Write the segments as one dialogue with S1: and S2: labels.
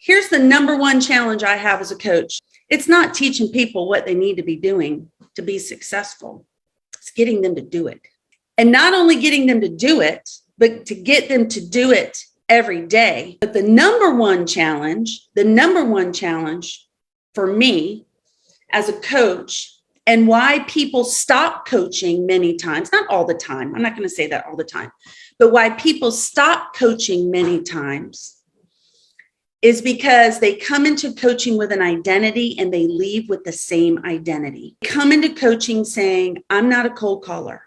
S1: Here's the number one challenge I have as a coach. It's not teaching people what they need to be doing to be successful. It's getting them to do it. And not only getting them to do it, but to get them to do it every day. But the number one challenge for me as a coach, and why people stop coaching many times, not all the time, I'm not going to say that all the time, but why people stop coaching many times is because they come into coaching with an identity and they leave with the same identity. They come into coaching saying, I'm not a cold caller.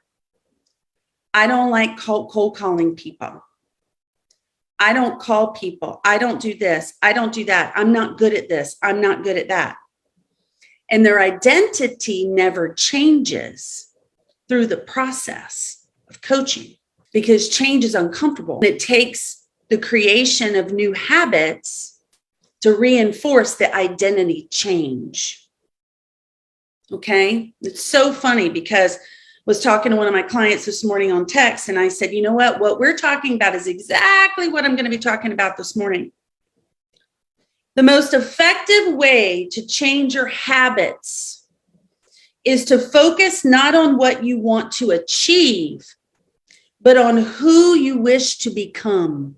S1: I don't like cold calling people. I don't call people. I don't do this. I don't do that. I'm not good at this. I'm not good at that. And their identity never changes through the process of coaching because change is uncomfortable. It takes the creation of new habits to reinforce the identity change. Okay? It's so funny because I was talking to one of my clients this morning on text, and I said, you know what we're talking about is exactly what I'm going to be talking about this morning. The most effective way to change your habits is to focus not on what you want to achieve, but on who you wish to become.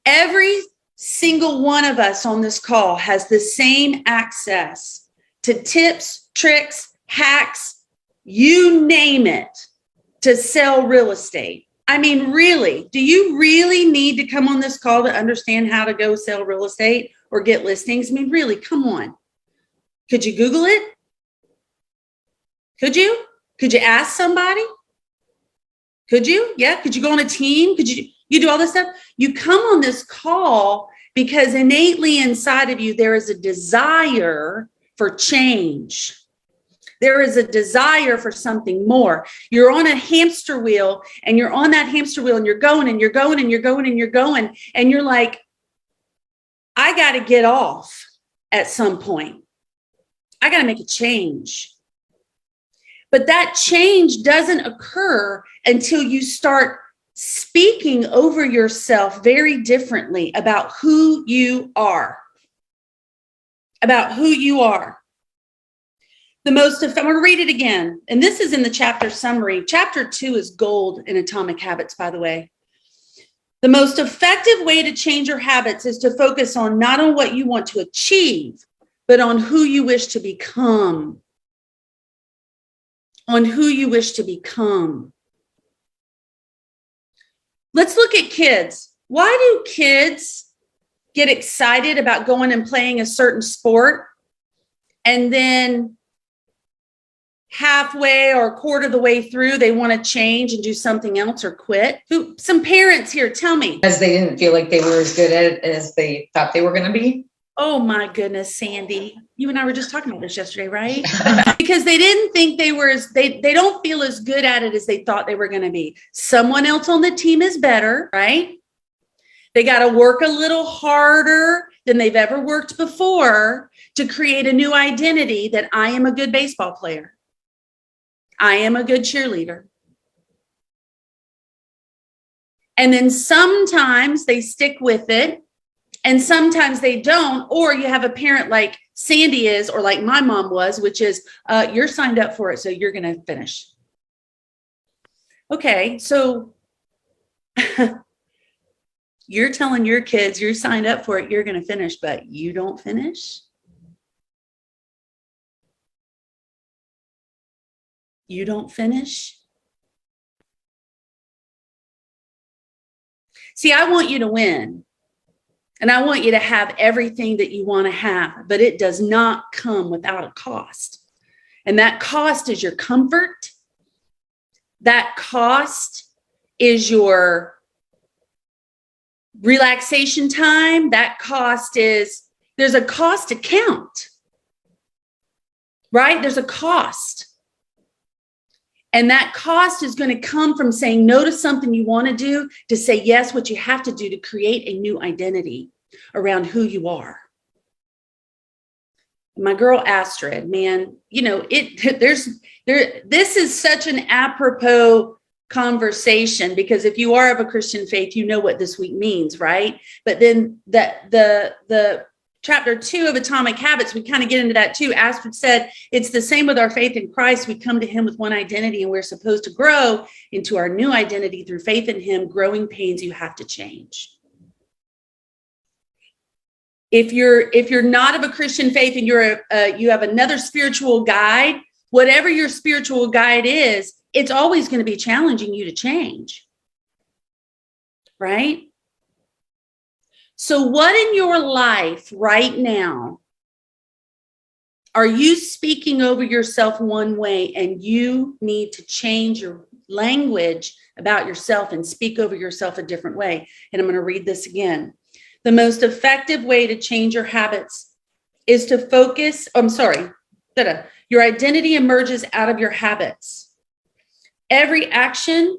S1: Every single one of us on this call has the same access to tips, tricks, hacks, you name it, to sell real estate. I mean, really, do you really need to come on this call to understand how to go sell real estate or get listings? I mean, really, come on. Could you Google it? Could you? Could you ask somebody? Could you? Yeah. Could you go on a team? Could you do all this stuff? You come on this call because innately inside of you, there is a desire for change. There is a desire for something more. You're on a hamster wheel and you're on that hamster wheel and you're going and you're going and you're going and you're going. And you're like, I got to get off at some point. I got to make a change. But that change doesn't occur until you start speaking over yourself very differently about who you are. About who you are. I'm going to read it again. And this is in the chapter summary. Chapter 2 is gold in Atomic Habits, by the way. The most effective way to change your habits is to focus on not on what you want to achieve, but on who you wish to become. On who you wish to become. Let's look at kids. Why do kids get excited about going and playing a certain sport and then halfway or a quarter of the way through, they want to change and do something else or quit? Some parents here, tell me.
S2: As they didn't feel like they were as good at it as they thought they were going to be.
S1: Oh my goodness, Sandy. You and I were just talking about this yesterday, right? Because they didn't think they were they don't feel as good at it as they thought they were going to be. Someone else on the team is better, right? They got to work a little harder than they've ever worked before to create a new identity that I am a good baseball player. I am a good cheerleader. And then sometimes they stick with it and sometimes they don't, or you have a parent like Sandy is, or like my mom was, which is you're signed up for it, so you're going to finish. Okay, so you're telling your kids you're signed up for it, you're going to finish, but you don't finish? You don't finish? See, I want you to win. And I want you to have everything that you want to have, but it does not come without a cost. And that cost is your comfort. That cost is your relaxation time. That cost is, there's a cost to count, right? There's a cost. And that cost is going to come from saying no to something you want to do, to say yes, what you have to do to create a new identity around who you are. My girl Astrid, man, you know, this is such an apropos conversation, because if you are of a Christian faith, you know what this week means, right? But then the chapter 2 of Atomic Habits, we kind of get into that too. Astrid said, it's the same with our faith in Christ. We come to him with one identity, and we're supposed to grow into our new identity through faith in him. Growing pains you have to change. If you're not of a Christian faith and you have another spiritual guide, whatever your spiritual guide is, it's always going to be challenging you to change, right? So what in your life right now are you speaking over yourself one way, and you need to change your language about yourself and speak over yourself a different way? And I'm going to read this again. The most effective way to change your habits is to focus. Your identity emerges out of your habits. Every action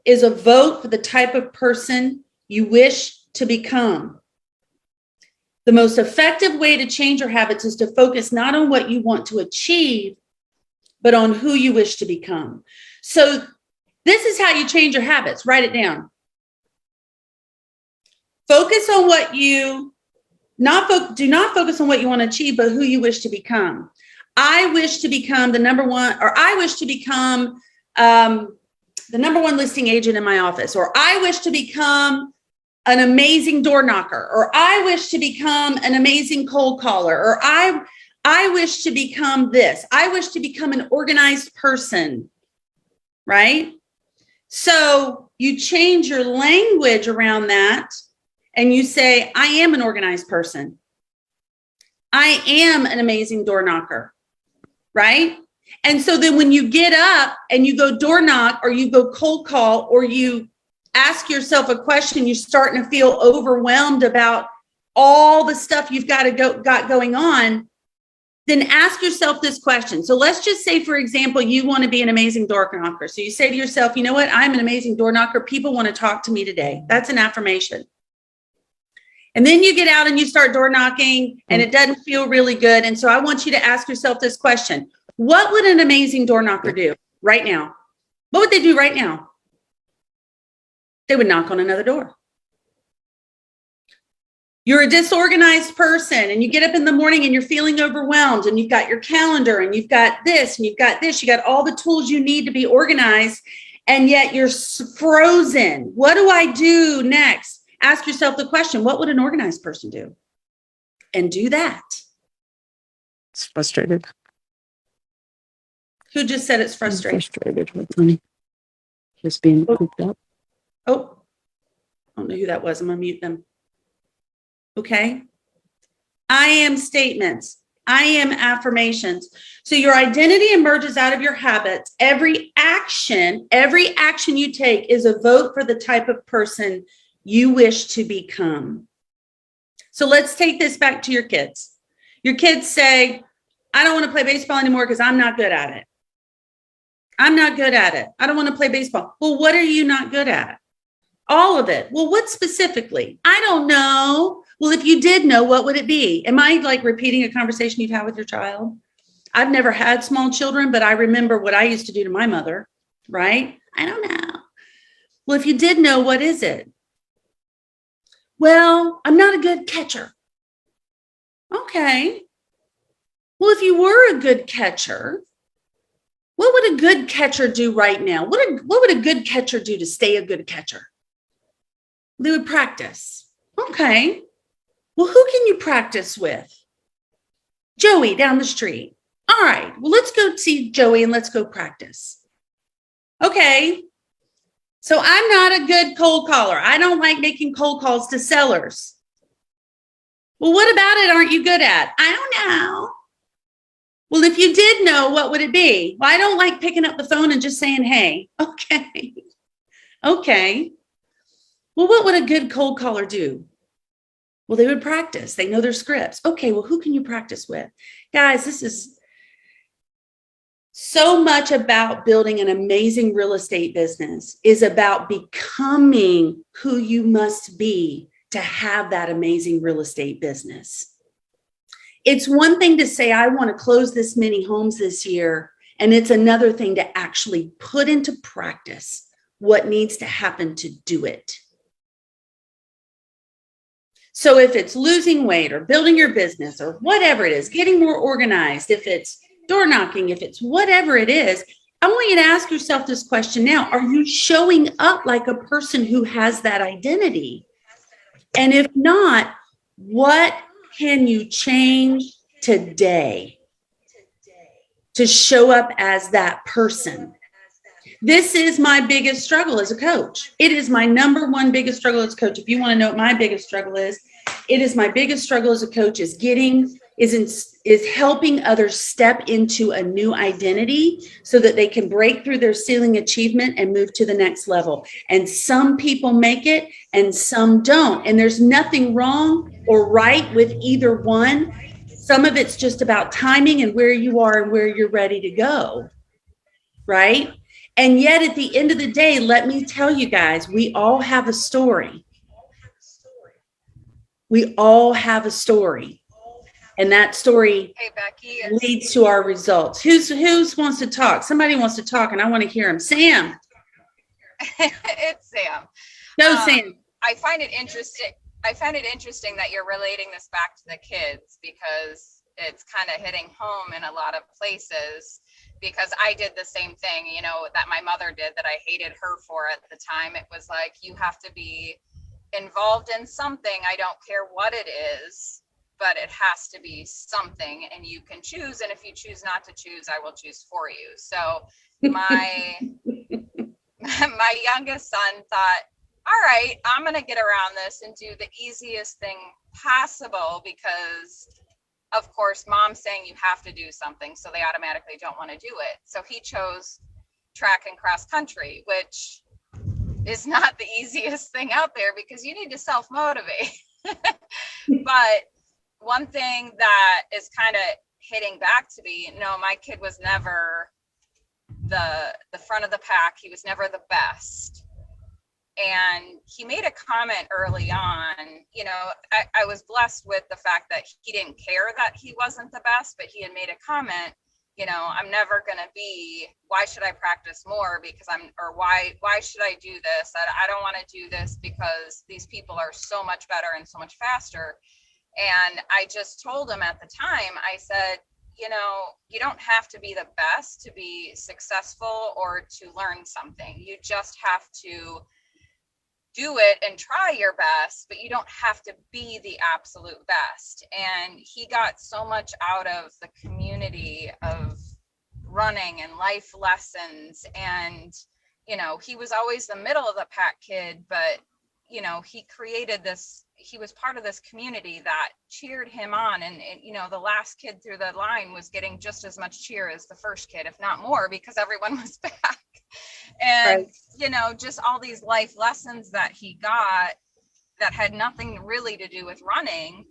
S1: is a vote for the type of person you wish to become. The most effective way to change your habits is to focus not on what you want to achieve, but on who you wish to become. So this is how you change your habits. Write it down. Focus on what you do not focus on what you want to achieve, but who you wish to become. I wish to become the number one listing agent in my office, or I wish to become an amazing door knocker, or I wish to become an amazing cold caller, or I wish to become this. I wish to become an organized person, right? So you change your language around that. And you say, I am an organized person. I am an amazing door knocker, right? And so then when you get up and you go door knock, or you go cold call, or you ask yourself a question, you're starting to feel overwhelmed about all the stuff you've got going on, then ask yourself this question. So let's just say, for example, you want to be an amazing door knocker. So you say to yourself, you know what? I'm an amazing door knocker. People want to talk to me today. That's an affirmation. And then you get out and you start door knocking, and it doesn't feel really good. And so I want you to ask yourself this question. What would an amazing door knocker do right now? What would they do right now? They would knock on another door. You're a disorganized person, and you get up in the morning and you're feeling overwhelmed, and you've got your calendar, and you've got this, and you've got this. You got all the tools you need to be organized, and yet you're frozen. What do I do next? Ask yourself the question, what would an organized person do? And do that.
S3: It's frustrated.
S1: Who just said it's frustrating?
S3: Frustrated with me. Just being cooped up.
S1: Oh, I don't know who that was. I'm going to mute them. Okay. I am statements. I am affirmations. So your identity emerges out of your habits. Every action you take is a vote for the type of person you wish to become. So let's take this back to your kids. Your kids say, I don't want to play baseball anymore because I'm not good at it. I'm not good at it. I don't want to play baseball. Well, what are you not good at? All of it. Well, what specifically? I don't know. Well, if you did know, what would it be? Am I like repeating a conversation you've had with your child? I've never had small children, but I remember what I used to do to my mother, right? I don't know. Well, if you did know, what is it? Well, I'm not a good catcher. Okay. Well, if you were a good catcher, what would a good catcher do right now? What would a good catcher do to stay a good catcher? They would practice. Okay. Well, who can you practice with? Joey down the street. All right. Well, let's go see Joey and let's go practice. Okay. So I'm not a good cold caller. I don't like making cold calls to sellers. Well, what about it aren't you good at? I don't know. Well, if you did know, what would it be? Well, I don't like picking up the phone and just saying, hey. Okay. Okay. Well, what would a good cold caller do? Well, they would practice. They know their scripts. Okay, well, who can you practice with? Guys, this is so much about building an amazing real estate business is about becoming who you must be to have that amazing real estate business. It's one thing to say, I want to close this many homes this year. And it's another thing to actually put into practice what needs to happen to do it. So if it's losing weight or building your business or whatever it is, getting more organized, if it's door knocking, if it's whatever it is, I want you to ask yourself this question now. Are you showing up like a person who has that identity? And if not, what can you change today to show up as that person? This is my biggest struggle as a coach. It is my number one biggest struggle as a coach. If you want to know what my biggest struggle is, it is my biggest struggle as a coach is helping others step into a new identity so that they can break through their ceiling achievement and move to the next level. And some people make it and some don't. And there's nothing wrong or right with either one. Some of it's just about timing and where you are and where you're ready to go. Right? And yet at the end of the day, let me tell you guys, we all have a story. We all have a story. And that story
S4: Hey, Becky.
S1: leads to our results. Who wants to talk? Somebody wants to talk and I want to hear him. Sam.
S4: It's Sam.
S1: No, Sam.
S4: I find it interesting that you're relating this back to the kids because it's kind of hitting home in a lot of places, because I did the same thing, you know, that my mother did that I hated her for at the time. It was like, you have to be involved in something. I don't care what it is, but it has to be something, and you can choose. And if you choose not to choose, I will choose for you. So my youngest son thought, all right, I'm going to get around this and do the easiest thing possible, because of course, mom's saying you have to do something, so they automatically don't want to do it. So he chose track and cross country, which is not the easiest thing out there because you need to self-motivate. But one thing that is kind of hitting back to me, no, my kid was never the front of the pack. He was never the best. And he made a comment early on, you know, I was blessed with the fact that he didn't care that he wasn't the best, but he had made a comment, you know, I'm never going to be, why should I practice more because why should I do this? I don't want to do this because these people are so much better and so much faster. And I just told him at the time, I said, you know, you don't have to be the best to be successful or to learn something. You just have to do it and try your best, but you don't have to be the absolute best. And he got so much out of the community of running and life lessons. And, you know, he was always the middle of the pack kid, but, you know, he was part of this community that cheered him on. And, you know, the last kid through the line was getting just as much cheer as the first kid, if not more, because everyone was back. And, right. You know, just all these life lessons that he got that had nothing really to do with running.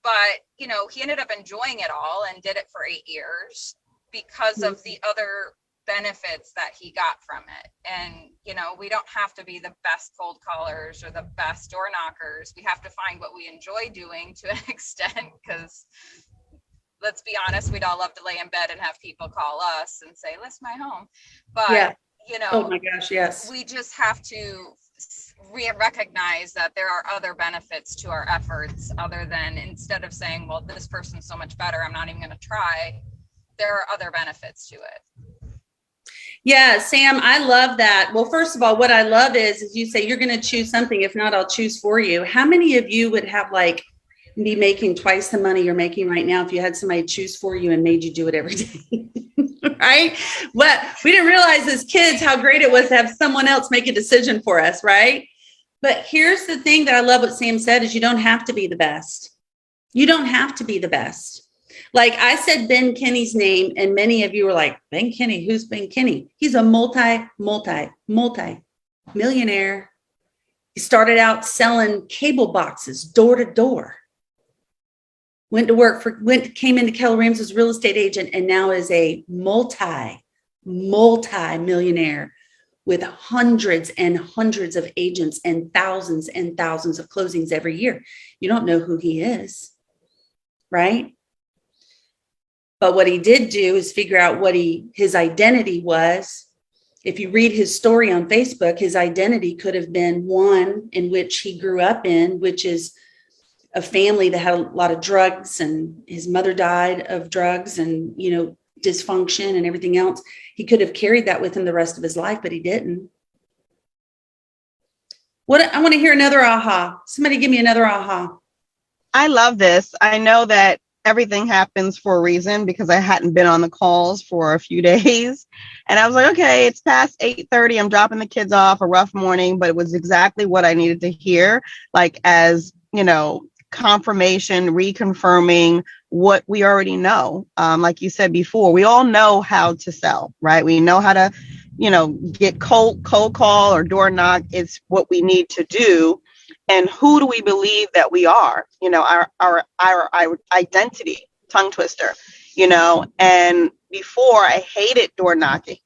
S4: But, you know, he ended up enjoying it all and did it for 8 years because of the other benefits that he got from it. And, you know, we don't have to be the best cold callers or the best door knockers. We have to find what we enjoy doing to an extent, because let's be honest, we'd all love to lay in bed and have people call us and say, list my home. But, yeah. You know,
S1: oh my gosh, yes.
S4: We just have to recognize that there are other benefits to our efforts other than, instead of saying, well, this person's so much better, I'm not even going to try. There are other benefits to it.
S1: Yeah, Sam, I love that. Well, first of all, what I love is you say you're going to choose something. If not, I'll choose for you. How many of you would have be making twice the money you're making right now if you had somebody choose for you and made you do it every day? Right? But we didn't realize as kids how great it was to have someone else make a decision for us, right? But here's the thing that I love what Sam said is you don't have to be the best. You don't have to be the best. Like I said Ben Kinney's name, and many of you were like, Ben Kinney, who's Ben Kinney? He's a multi millionaire. He started out selling cable boxes door to door. Went to work came into Keller Williams as a real estate agent, and now is a multi millionaire with hundreds and hundreds of agents and thousands of closings every year. You don't know who he is, right? But what he did do is figure out what his identity was. If you read his story on Facebook, his identity could have been one in which he grew up in, which is a family that had a lot of drugs, and his mother died of drugs and, dysfunction and everything else. He could have carried that with him the rest of his life, but he didn't. I want to hear another aha. Somebody give me another aha.
S5: I love this. I know that everything happens for a reason because I hadn't been on the calls for a few days. And I was like, okay, it's past 8:30. I'm dropping the kids off, a rough morning, but it was exactly what I needed to hear. Like, as confirmation, reconfirming what we already know. Like you said before, we all know how to sell, right? We know how to, get cold call or door knock. It's what we need to do. And who do we believe that we are? Our identity, tongue twister, and before I hated door knocking,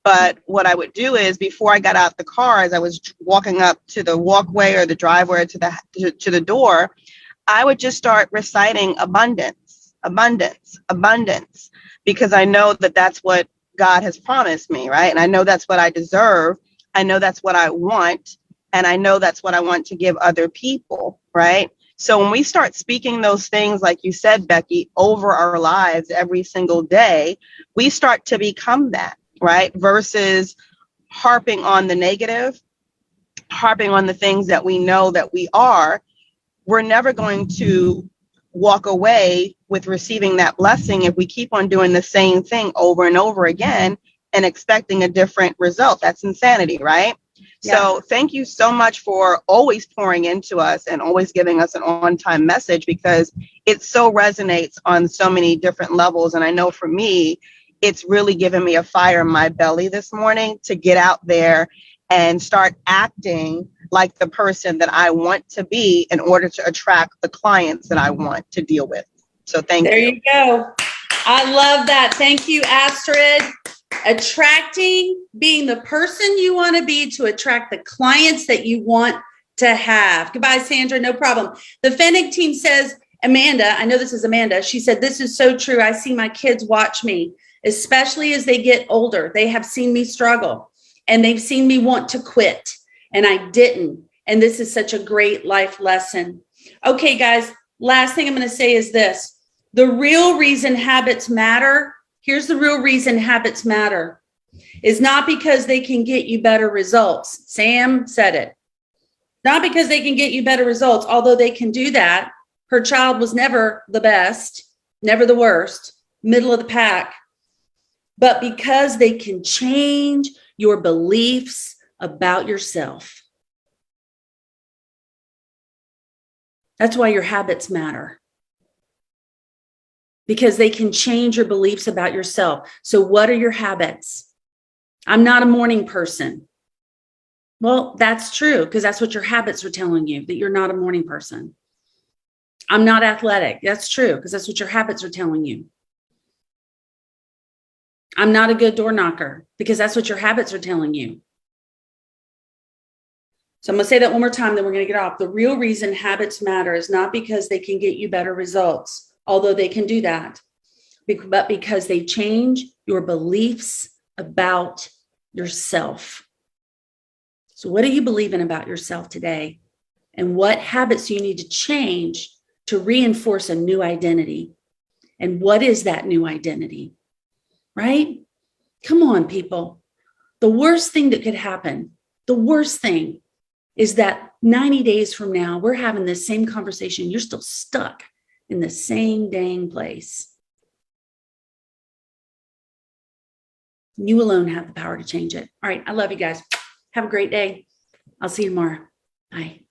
S5: but what I would do is before I got out the car, as I was walking up to the walkway or the driveway to the door, I would just start reciting abundance, abundance, abundance, because I know that that's what God has promised me, right? And I know that's what I deserve. I know that's what I want. And I know that's what I want to give other people, right? So when we start speaking those things, like you said, Becky, over our lives every single day, we start to become that, right? Versus harping on the negative, harping on the things that we know that we are. We're never going to walk away with receiving that blessing if we keep on doing the same thing over and over again and expecting a different result. That's insanity, right?
S1: Yeah.
S5: So thank you so much for always pouring into us and always giving us an on-time message, because it so resonates on so many different levels. And I know for me, it's really given me a fire in my belly this morning to get out there and start acting like the person that I want to be in order to attract the clients that I want to deal with. So thank you.
S1: There you go. I love that. Thank you, Astrid. Attracting, being the person you want to be to attract the clients that you want to have. Goodbye, Sandra. No problem. The Fennec team says, Amanda, I know this is Amanda. She said, this is so true. I see my kids watch me, especially as they get older. They have seen me struggle and they've seen me want to quit, and I didn't. And this is such a great life lesson. Okay, guys, last thing I'm going to say is this. The real reason habits matter, here's the real reason habits matter, is not because they can get you better results. Sam said it. Not because they can get you better results, although they can do that. Her child was never the best, never the worst, middle of the pack, but because they can change your beliefs about yourself. That's why your habits matter, because they can change your beliefs about yourself. So what are your habits? I'm not a morning person. Well, that's true, because that's what your habits are telling you, that you're not a morning person. I'm not athletic. That's true, because that's what your habits are telling you. I'm not a good door knocker, because that's what your habits are telling you. So I'm going to say that one more time, then we're going to get off. The real reason habits matter is not because they can get you better results, although they can do that, but because they change your beliefs about yourself. So what do you believe in about yourself today? And what habits do you need to change to reinforce a new identity? And what is that new identity? Right? Come on, people. The worst thing that could happen, the worst thing is that 90 days from now, we're having this same conversation. You're still stuck in the same dang place. You alone have the power to change it. All right. I love you guys. Have a great day. I'll see you tomorrow. Bye.